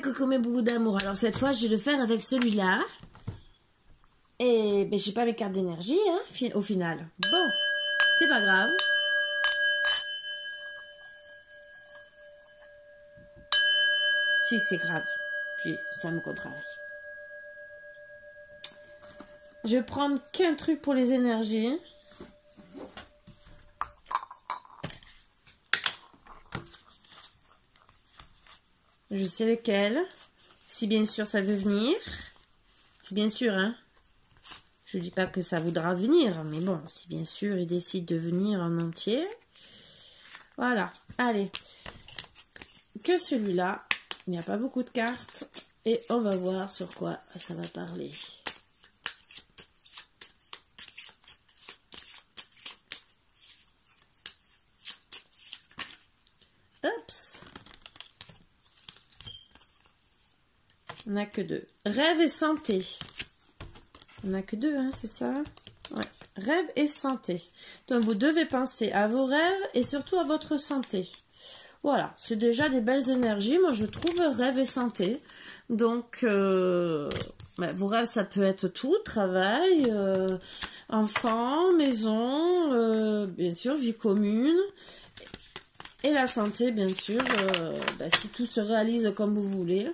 Coucou mes bouts d'amour. Alors cette fois, je vais le faire avec celui-là. Et ben, j'ai pas mes cartes d'énergie, hein, au final. Bon, c'est pas grave. Si, c'est grave. Puis, ça me contrarie. Je vais prendre qu'un truc pour les énergies. Je sais lequel. Si bien sûr ça veut venir. Si bien sûr, hein. Je dis pas que ça voudra venir, mais bon, si bien sûr il décide de venir en entier. Voilà, allez. Que celui-là. Il n'y a pas beaucoup de cartes. Et on va voir sur quoi ça va parler. Oups. On n'a que deux. Rêve et santé. On n'a que deux, hein, c'est ça? Ouais. Rêve et santé. Donc, vous devez penser à vos rêves et surtout à votre santé. Voilà, c'est déjà des belles énergies. Moi, je trouve rêve et santé. Donc, vos rêves, ça peut être tout. Travail, enfant, maison, bien sûr, vie commune. Et la santé, bien sûr, si tout se réalise comme vous voulez,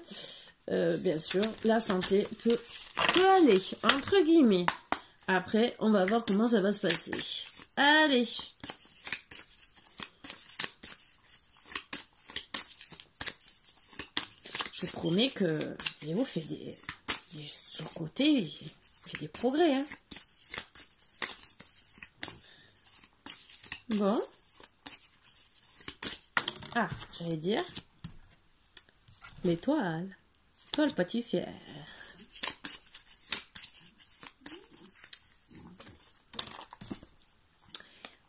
bien sûr, la santé peut aller, entre guillemets. Après, on va voir comment ça va se passer. Allez! Je promets que Léo fait sur le côté, il fait des progrès. Hein. Bon. Ah, j'allais dire l'étoile. Étoile pâtissière.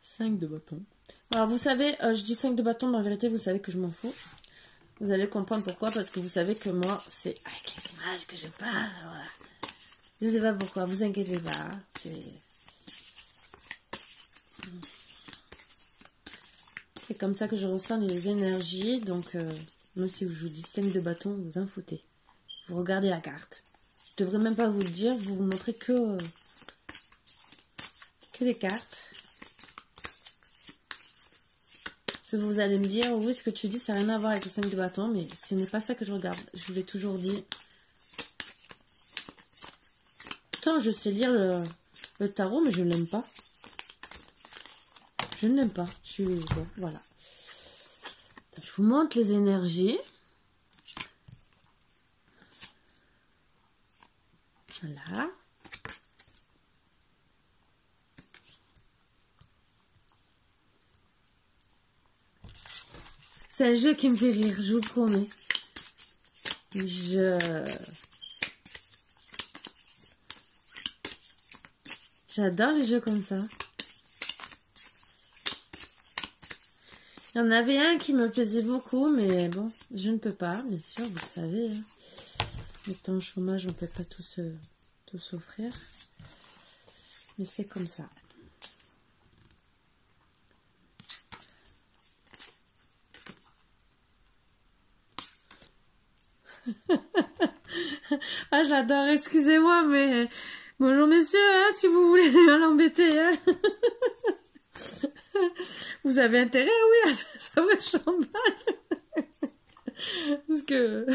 Cinq de bâton. Alors, vous savez, je dis 5 de bâton, mais en vérité, vous savez que je m'en fous. Vous allez comprendre pourquoi, parce que vous savez que moi, c'est avec les images que je parle. Voilà. Je ne sais pas pourquoi, vous inquiétez pas. C'est comme ça que je ressens les énergies. Donc, même si je vous dis 5 de bâton, vous en foutez. Vous regardez la carte. Je ne devrais même pas vous le dire, vous montrez que les cartes. Vous allez me dire, oui, ce que tu dis, ça n'a rien à voir avec le 5 de bâton, mais ce n'est pas ça que je regarde. Je vous l'ai toujours dit. Pourtant, je sais lire le tarot, mais je ne l'aime pas. Je ne l'aime pas. Bon, voilà. Je vous montre les énergies. Voilà. C'est un jeu qui me fait rire, je vous le promets. J'adore les jeux comme ça. Il y en avait un qui me plaisait beaucoup, mais bon, je ne peux pas, bien sûr, vous le savez. Hein. Étant au chômage, on ne peut pas tout s'offrir. Mais c'est comme ça. Ah, j'adore, excusez-moi, mais... Bonjour, messieurs, hein, si vous voulez l'embêter, hein. Vous avez intérêt, oui, à ça me chamballe. Parce que...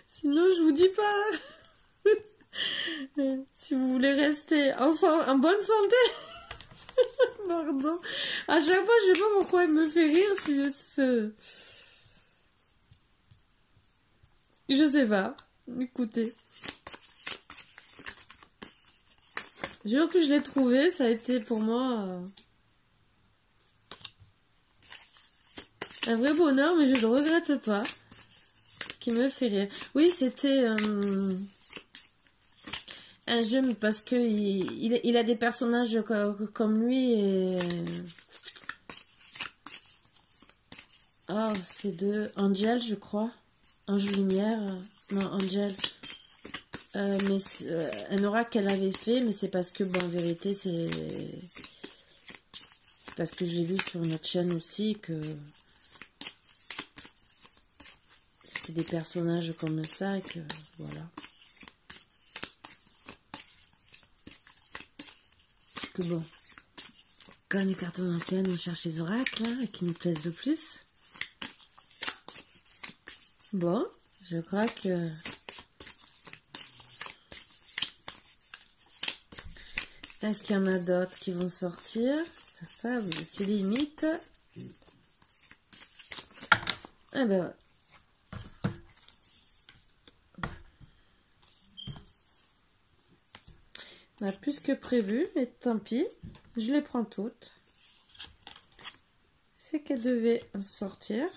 Sinon, je vous dis pas. Si vous voulez rester en bonne santé... Pardon. À chaque fois, je sais pas pourquoi il me fait rire, Je sais pas. Écoutez. Je jure que je l'ai trouvé, ça a été pour moi un vrai bonheur, mais je ne le regrette pas. Qui me fait rire. Oui, c'était un jeu, mais parce que il a des personnages comme lui et... Oh, c'est de Angel, je crois. Ange Lumière. Non, Angel. Mais un oracle qu'elle avait fait, mais c'est parce que, bon, en vérité, c'est parce que je l'ai vu sur notre chaîne aussi, que c'est des personnages comme ça et que voilà. Que bon, quand les cartons anciennes, on cherche les oracles hein, et qui nous plaisent le plus. Bon, je crois que est-ce qu'il y en a d'autres qui vont sortir? Ça, c'est limite. Ah ben ouais. On a plus que prévu, mais tant pis. Je les prends toutes. C'est qu'elles devaient sortir.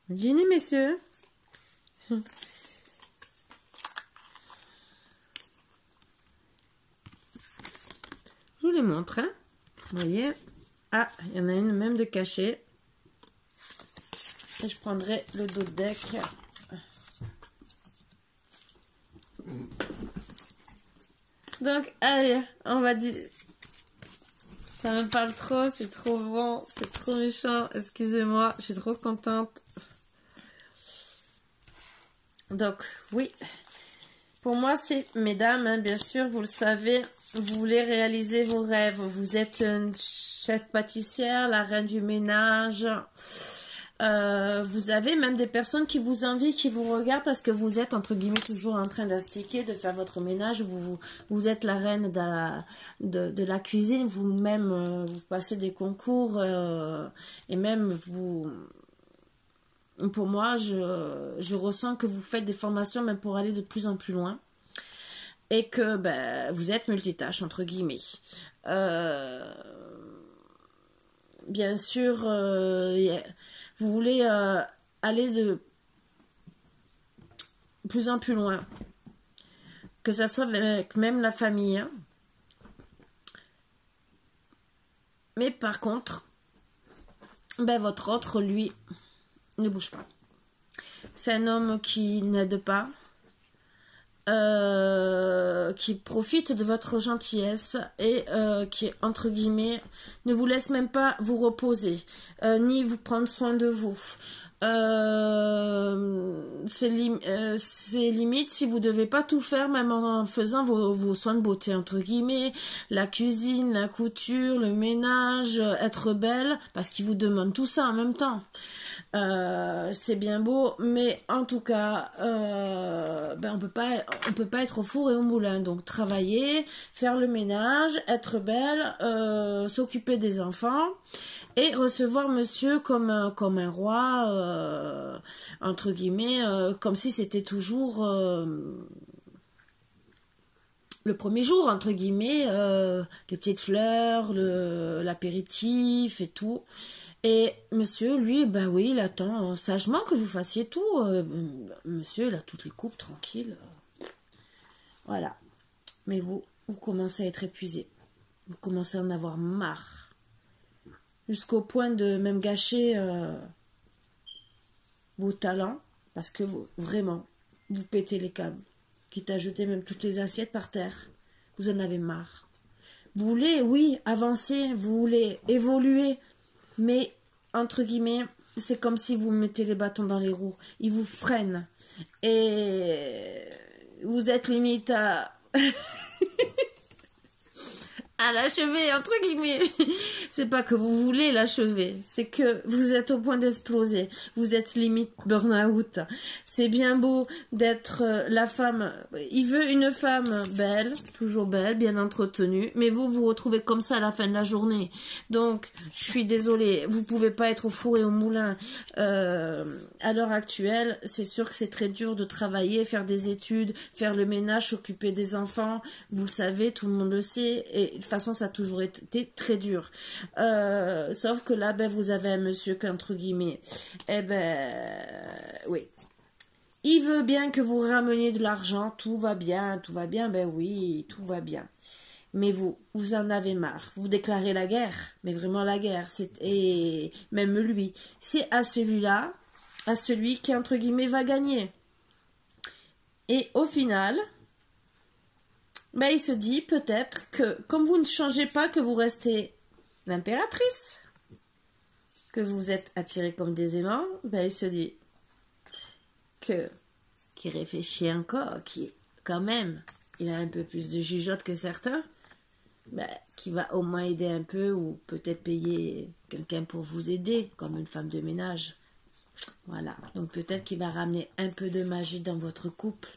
Dînez, messieurs. Je vous les montre. Hein. Vous voyez. Ah, il y en a une même de cachée. Et je prendrai le dos de deck. Donc, allez, on va dire... Ça me parle trop, c'est trop bon, c'est trop méchant. Excusez-moi, je suis trop contente. Donc, oui. Pour moi, c'est, mesdames, hein, bien sûr, vous le savez, vous voulez réaliser vos rêves. Vous êtes une chef pâtissière, la reine du ménage... vous avez même des personnes qui vous envient, qui vous regardent parce que vous êtes entre guillemets toujours en train d'astiquer, de faire votre ménage. Vous êtes la reine de la cuisine. Vous-même, vous passez des concours et même vous... Pour moi, je ressens que vous faites des formations même pour aller de plus en plus loin. Et que ben, vous êtes multitâche, entre guillemets. Bien sûr, vous voulez aller de plus en plus loin. Que ça soit avec même la famille. Hein. Mais par contre, ben, votre autre, lui, ne bouge pas. C'est un homme qui n'aide pas. Qui profite de votre gentillesse et qui, entre guillemets, ne vous laisse même pas vous reposer, ni vous prendre soin de vous. C'est limite si vous devez pas tout faire, même en faisant vos soins de beauté, entre guillemets, la cuisine, la couture, le ménage, être belle, parce qu'il vous demande tout ça en même temps. C'est bien beau, mais en tout cas, ben on peut pas être au four et au moulin. Donc travailler, faire le ménage, être belle, s'occuper des enfants et recevoir monsieur comme un roi, entre guillemets, comme si c'était toujours le premier jour, entre guillemets, les petites fleurs, l'apéritif et tout. Et monsieur, lui, bah oui, il attend sagement que vous fassiez tout. Monsieur, il a toutes les coupes, tranquille. Voilà. Mais vous commencez à être épuisé. Vous commencez à en avoir marre. Jusqu'au point de même gâcher vos talents. Parce que vraiment, vous pétez les câbles. Quitte à jeter même toutes les assiettes par terre. Vous en avez marre. Vous voulez, oui, avancer. Vous voulez évoluer. Mais, entre guillemets, c'est comme si vous mettez les bâtons dans les roues. Ils vous freinent. Et vous êtes limite à... à l'achever, entre guillemets. C'est pas que vous voulez l'achever, c'est que vous êtes au point d'exploser. Vous êtes limite burn-out. C'est bien beau d'être la femme. Il veut une femme belle, toujours belle, bien entretenue, mais vous vous retrouvez comme ça à la fin de la journée. Donc, je suis désolée, vous pouvez pas être au four et au moulin. À l'heure actuelle, c'est sûr que c'est très dur de travailler, faire des études, faire le ménage, s'occuper des enfants. Vous le savez, tout le monde le sait, et de toute façon, ça a toujours été très dur. Sauf que là, ben, vous avez un monsieur qu'entre guillemets, eh ben, oui. Il veut bien que vous rameniez de l'argent, tout va bien, ben oui, tout va bien. Mais vous en avez marre, vous déclarez la guerre, mais vraiment la guerre, et même lui, c'est à celui-là, à celui qui, entre guillemets, va gagner. Et au final, Ben, il se dit peut-être que, comme vous ne changez pas, que vous restez l'impératrice, que vous êtes attiré comme des aimants, ben, il se dit qui réfléchit encore, qui, quand même, il a un peu plus de jugeote que certains, ben, qui va au moins aider un peu, ou peut-être payer quelqu'un pour vous aider, comme une femme de ménage. Voilà, donc peut-être qu'il va ramener un peu de magie dans votre couple,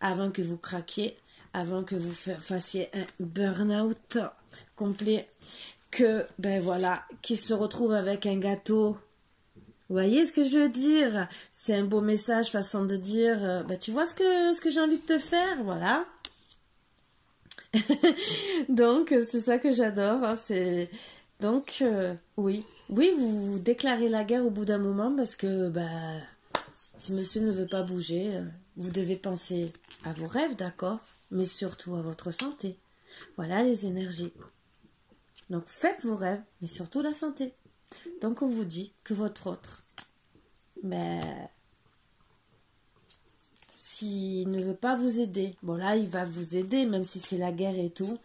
avant que vous craquiez, avant que vous fassiez un burn-out complet, que, ben voilà, qu'il se retrouve avec un gâteau. Vous voyez ce que je veux dire? C'est un beau message, façon de dire, ben tu vois ce que j'ai envie de te faire, voilà. Donc, c'est ça que j'adore, hein, c'est... Donc, oui, vous déclarez la guerre au bout d'un moment, parce que, ben, si monsieur ne veut pas bouger, vous devez penser à vos rêves, d'accord? Mais surtout à votre santé. Voilà les énergies. Donc faites vos rêves, mais surtout la santé. Donc on vous dit que votre autre, ben, s'il ne veut pas vous aider, bon là il va vous aider, même si c'est la guerre et tout,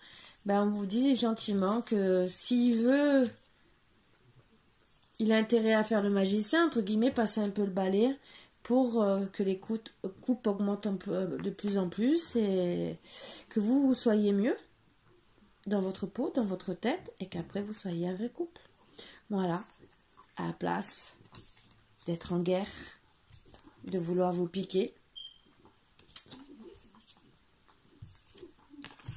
ben on vous dit gentiment que s'il veut, il a intérêt à faire le magicien, entre guillemets, passer un peu le balai, pour que les coupes augmentent un peu, de plus en plus, et que vous soyez mieux dans votre peau, dans votre tête, et qu'après vous soyez un vrai couple. Voilà, à la place d'être en guerre, de vouloir vous piquer.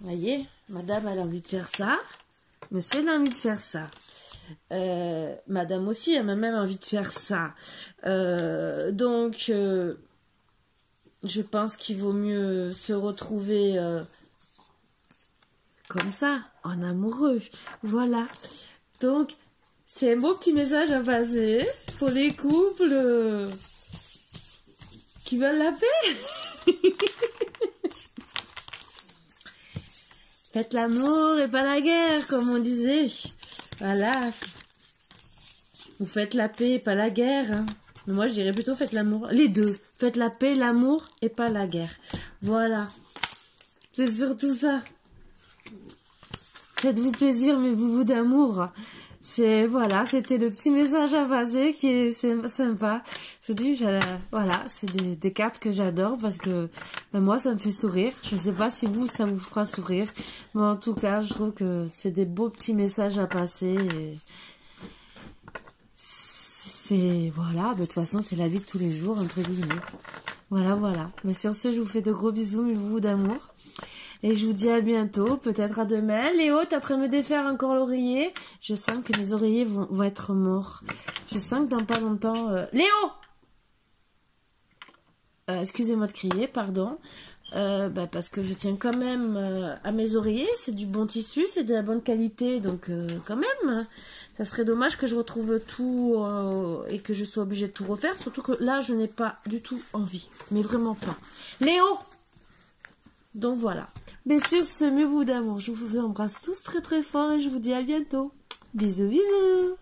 Voyez, madame elle a envie de faire ça, monsieur il a envie de faire ça. Madame aussi, elle a même envie de faire ça. Donc, je pense qu'il vaut mieux se retrouver comme ça, en amoureux. Voilà. Donc, c'est un beau petit message à passer pour les couples qui veulent la paix. Faites l'amour et pas la guerre, comme on disait. Voilà. Vous faites la paix et pas la guerre. Hein. Mais moi, je dirais plutôt faites l'amour. Les deux. Faites la paix, l'amour et pas la guerre. Voilà. C'est surtout ça. Faites-vous plaisir, mais beaucoup d'amour. C'est, voilà, c'était le petit message à passer qui est sympa. Je dis, voilà, c'est des cartes que j'adore parce que ben, moi, ça me fait sourire. Je ne sais pas si vous, ça vous fera sourire. Mais en tout cas, je trouve que c'est des beaux petits messages à passer. Et c'est, voilà, de toute façon, c'est la vie de tous les jours, entre guillemets. Voilà, voilà. Mais sur ce, je vous fais de gros bisous, mille beaucoup d'amour. Et je vous dis à bientôt, peut-être à demain. Léo, t'es en train de me défaire encore l'oreiller. Je sens que mes oreillers vont être morts. Je sens que dans pas longtemps... Léo excusez-moi de crier, pardon. Parce que je tiens quand même à mes oreillers. C'est du bon tissu, c'est de la bonne qualité. Donc quand même, ça serait dommage que je retrouve tout et que je sois obligée de tout refaire. Surtout que là, je n'ai pas du tout envie. Mais vraiment pas. Léo! Donc voilà. Mais sur ce, mes bouts d'amour, je vous embrasse tous très très fort et je vous dis à bientôt. Bisous bisous.